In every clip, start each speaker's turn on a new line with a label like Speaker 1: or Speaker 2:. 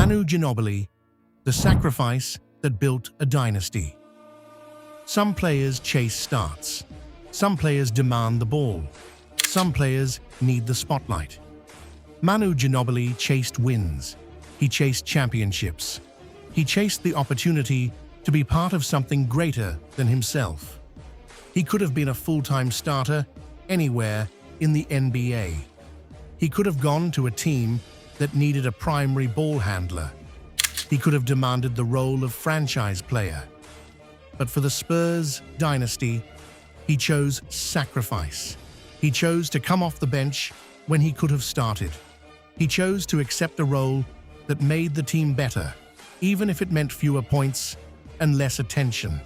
Speaker 1: Manu Ginóbili, the sacrifice that built a dynasty. Some players chase starts. Some players demand the ball. Some players need the spotlight. Manu Ginóbili chased wins. He chased championships. He chased the opportunity to be part of something greater than himself. He could have been a full-time starter anywhere in the NBA. He could have gone to a team that needed a primary ball handler. He could have demanded the role of franchise player. But for the Spurs dynasty, he chose sacrifice. He chose to come off the bench when he could have started. He chose to accept a role that made the team better, even if it meant fewer points and less attention.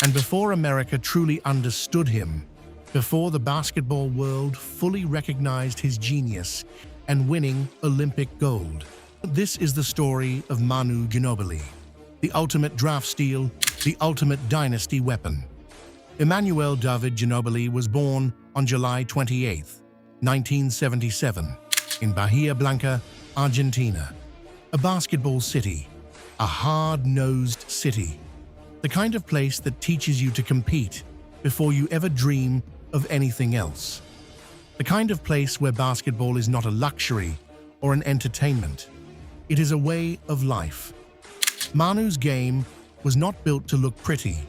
Speaker 1: And before America truly understood him, before the basketball world fully recognized his genius and winning Olympic gold, this is the story of Manu Ginóbili, the ultimate draft steal, the ultimate dynasty weapon. Emmanuel David Ginóbili was born on July 28, 1977, in Bahia Blanca, Argentina, a basketball city, a hard-nosed city, the kind of place that teaches you to compete before you ever dream of anything else, the kind of place where basketball is not a luxury or an entertainment. It is a way of life. Manu's game was not built to look pretty.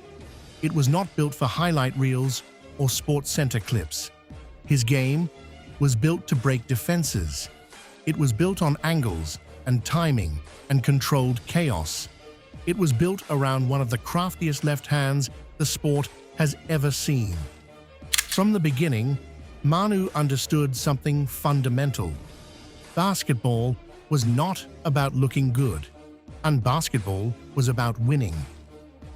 Speaker 1: It was not built for highlight reels or Sports Center clips. His game was built to break defenses. It was built on angles and timing and controlled chaos. It was built around one of the craftiest left hands the sport has ever seen. From the beginning, Manu understood something fundamental. Basketball was not about looking good, and basketball was about winning.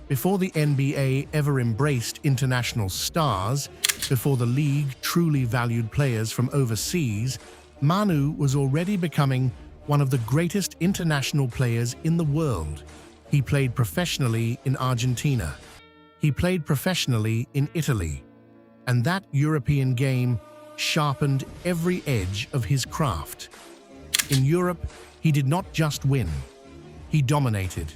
Speaker 1: Before the NBA ever embraced international stars, before the league truly valued players from overseas, Manu was already becoming one of the greatest international players in the world. He played professionally in Argentina. He played professionally in Italy. And that European game sharpened every edge of his craft. In Europe, he did not just win. He dominated.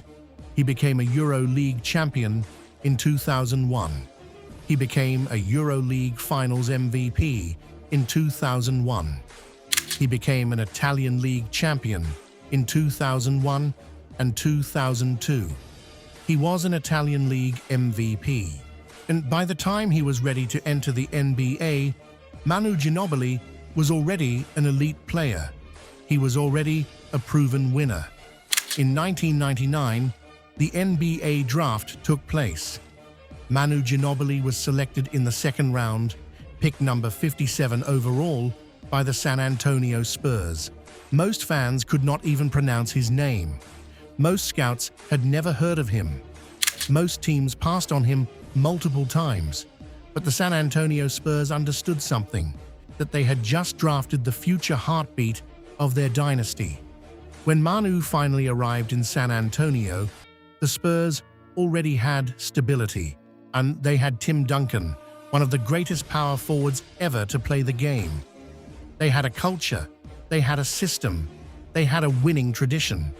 Speaker 1: He became a Euro League champion in 2001. He became a Euro League Finals MVP in 2001. He became an Italian League champion in 2001 and 2002. He was an Italian League MVP. And by the time he was ready to enter the NBA, Manu Ginóbili was already an elite player. He was already a proven winner. In 1999, the NBA draft took place. Manu Ginóbili was selected in the second round, pick number 57 overall, by the San Antonio Spurs. Most fans could not even pronounce his name. Most scouts had never heard of him. Most teams passed on him multiple times. But the San Antonio Spurs understood something, that they had just drafted the future heartbeat of their dynasty. When Manu finally arrived in San Antonio, the Spurs already had stability, and they had Tim Duncan, one of the greatest power forwards ever to play the game. They had a culture, they had a system, they had a winning tradition.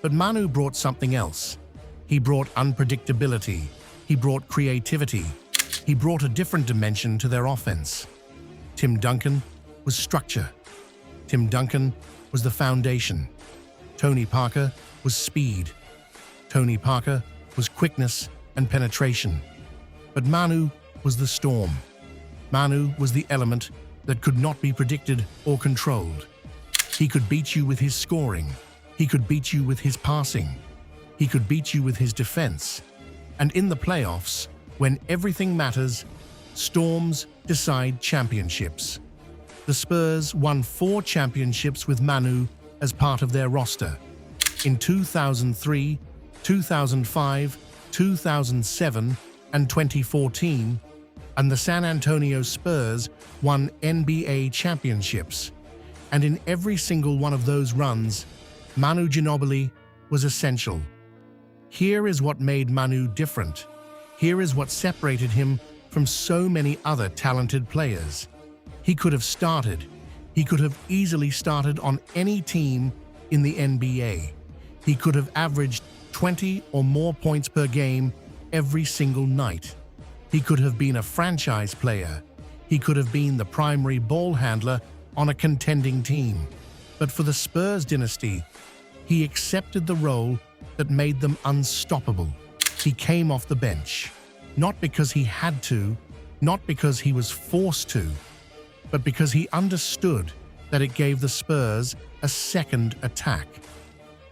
Speaker 1: But Manu brought something else. He brought unpredictability, he brought creativity, he brought a different dimension to their offense. Tim Duncan was structure. Tim Duncan was the foundation. Tony Parker was speed. Tony Parker was quickness and penetration. But Manu was the storm. Manu was the element that could not be predicted or controlled. He could beat you with his scoring. He could beat you with his passing. He could beat you with his defense. And in the playoffs, when everything matters, storms decide championships. The Spurs won 4 championships with Manu as part of their roster. In 2003, 2005, 2007, and 2014, and the San Antonio Spurs won NBA championships. And in every single one of those runs, Manu Ginóbili was essential. Here is what made Manu different. Here is what separated him from so many other talented players. He could have easily started on any team in the NBA. He could have averaged 20 or more points per game every single night. He could have been a franchise player. He could have been the primary ball handler on a contending team. But for the Spurs dynasty, he accepted the role that made them unstoppable. He came off the bench, not because he had to, not because he was forced to, but because he understood that it gave the Spurs a second attack.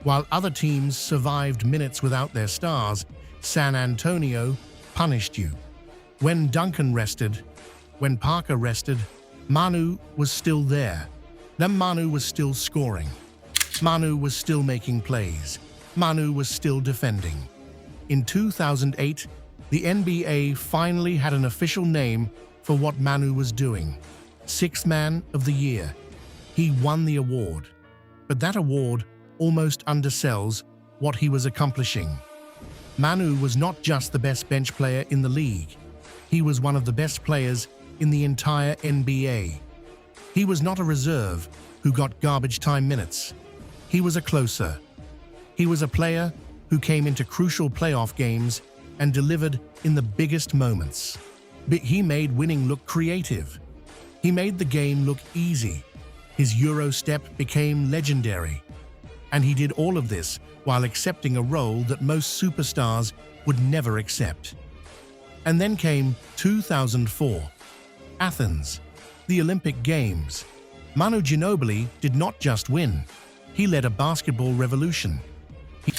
Speaker 1: While other teams survived minutes without their stars, San Antonio punished you. When Duncan rested, when Parker rested, Manu was still there. Then Manu was still scoring. Manu was still making plays. Manu was still defending. In 2008, the NBA finally had an official name for what Manu was doing. Sixth Man of the Year. He won the award. But that award almost undersells what he was accomplishing. Manu was not just the best bench player in the league. He was one of the best players in the entire NBA. He was not a reserve who got garbage time minutes. He was a closer. He was a player who came into crucial playoff games and delivered in the biggest moments. But he made winning look creative. He made the game look easy. His Euro step became legendary. And he did all of this while accepting a role that most superstars would never accept. And then came 2004. Athens, the Olympic Games. Manu Ginóbili did not just win. He led a basketball revolution,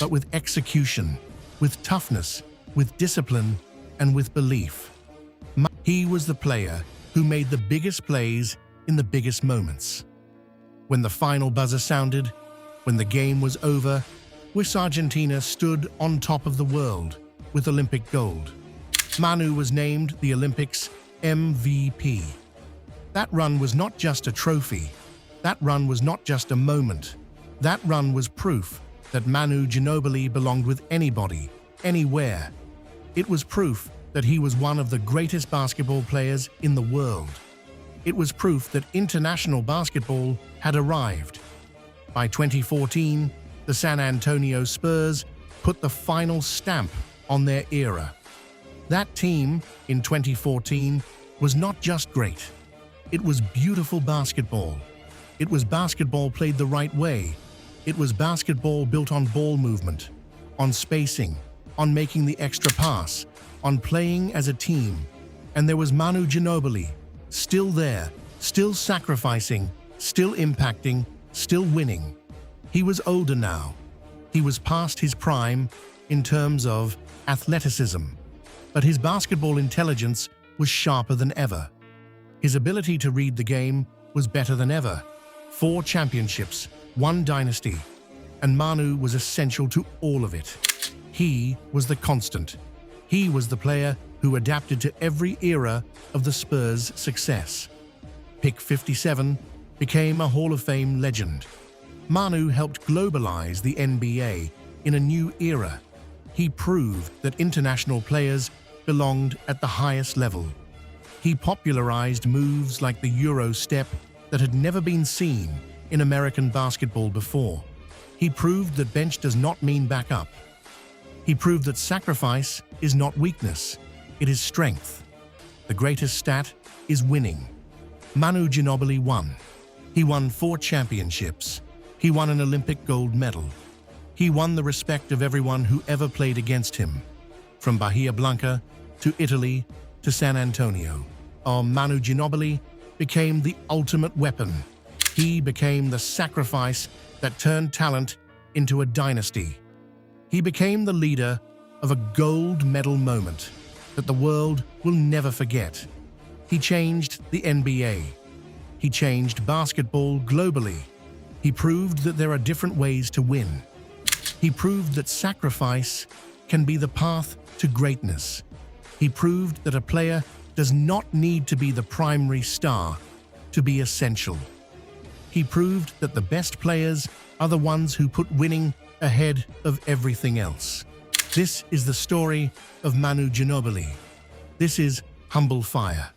Speaker 1: but with execution, with toughness, with discipline, and with belief. He was the player who made the biggest plays in the biggest moments. When the final buzzer sounded, when the game was over, Swiss Argentina stood on top of the world with Olympic gold. Manu was named the Olympics MVP. That run was not just a trophy. That run was not just a moment. That run was proof that Manu Ginóbili belonged with anybody, anywhere. It was proof that he was one of the greatest basketball players in the world. It was proof that international basketball had arrived. By 2014, the San Antonio Spurs put the final stamp on their era. That team, in 2014, was not just great. It was beautiful basketball. It was basketball played the right way. It was basketball built on ball movement, on spacing, on making the extra pass, on playing as a team. And there was Manu Ginóbili, still there, still sacrificing, still impacting, still winning. He was older now. He was past his prime in terms of athleticism, but his basketball intelligence was sharper than ever. His ability to read the game was better than ever. 4 championships, 1 dynasty, and Manu was essential to all of it. He was the constant. He was the player who adapted to every era of the Spurs' success. Pick 57 became a Hall of Fame legend. Manu helped globalize the NBA in a new era. He proved that international players belonged at the highest level. He popularized moves like the Euro step that had never been seen in American basketball before. He proved that bench does not mean backup. He proved that sacrifice is not weakness, it is strength. The greatest stat is winning. Manu Ginóbili won. He won 4 championships. He won an Olympic gold medal. He won the respect of everyone who ever played against him. From Bahia Blanca to Italy to San Antonio. Manu Ginóbili became the ultimate weapon. He became the sacrifice that turned talent into a dynasty. He became the leader of a gold medal moment that the world will never forget. He changed the NBA. He changed basketball globally. He proved that there are different ways to win. He proved that sacrifice can be the path to greatness. He proved that a player does not need to be the primary star to be essential. He proved that the best players are the ones who put winning ahead of everything else. This is the story of Manu Ginóbili. This is Humble Fire.